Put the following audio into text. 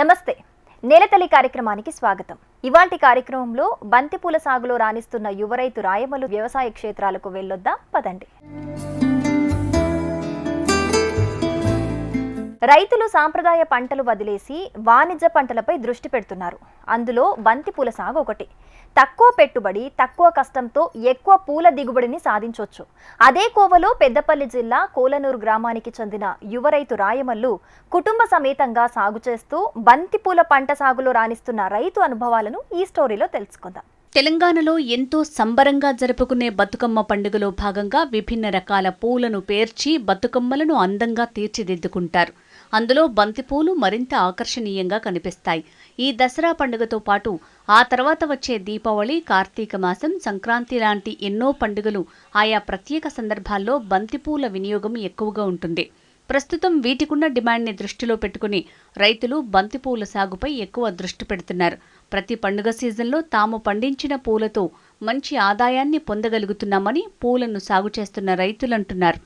నమస్తే నేలతల్లి కార్యక్రమానికి స్వాగతం. ఇవాల్టి కార్యక్రమంలో బంతిపూల సాగులో రాణిస్తున్న యువ రైతు రాయమల్లు వ్యవసాయ క్షేత్రాలకు వెళ్ళొద్దాం పదండి. రైతులు సాంప్రదాయ పంటలు వదిలేసి వాణిజ్య పంటలపై దృష్టి పెడుతున్నారు. అందులో బంతిపూల సాగు ఒకటి. తక్కువ పెట్టుబడి, తక్కువ కష్టంతో ఎక్కువ పూల దిగుబడిని సాధించవచ్చు. అదే కోవలో పెద్దపల్లి జిల్లా కోలనూరు గ్రామానికి చెందిన యువ రైతు రాయమల్లు కుటుంబ సమేతంగా సాగు చేస్తూ బంతిపూల పంట సాగులో రాణిస్తున్న రైతు అనుభవాలను ఈ స్టోరీలో తెలుసుకుందాం. తెలంగాణలో ఎంతో సంబరంగా జరుపుకునే బతుకమ్మ పండుగలో భాగంగా విభిన్న రకాల పూలను పేర్చి బతుకమ్మలను అందంగా తీర్చిదిద్దుకుంటారు. అందులో బంతిపూలు మరింత ఆకర్షణీయంగా కనిపిస్తాయి. ఈ దసరా పండుగతో పాటు ఆ తర్వాత వచ్చే దీపావళి, కార్తీక మాసం, సంక్రాంతి లాంటి ఎన్నో పండుగలు ఆయా ప్రత్యేక సందర్భాల్లో బంతిపూల వినియోగం ఎక్కువగా ఉంటుంది. ప్రస్తుతం వీటికున్న డిమాండ్ని దృష్టిలో పెట్టుకుని రైతులు బంతిపూల సాగుపై ఎక్కువ దృష్టి పెడుతున్నారు. ప్రతి పండుగ సీజన్లో తాము పండించిన పూలతో మంచి ఆదాయాన్ని పొందగలుగుతున్నామని పూలను సాగు చేస్తున్న రైతులంటున్నారు.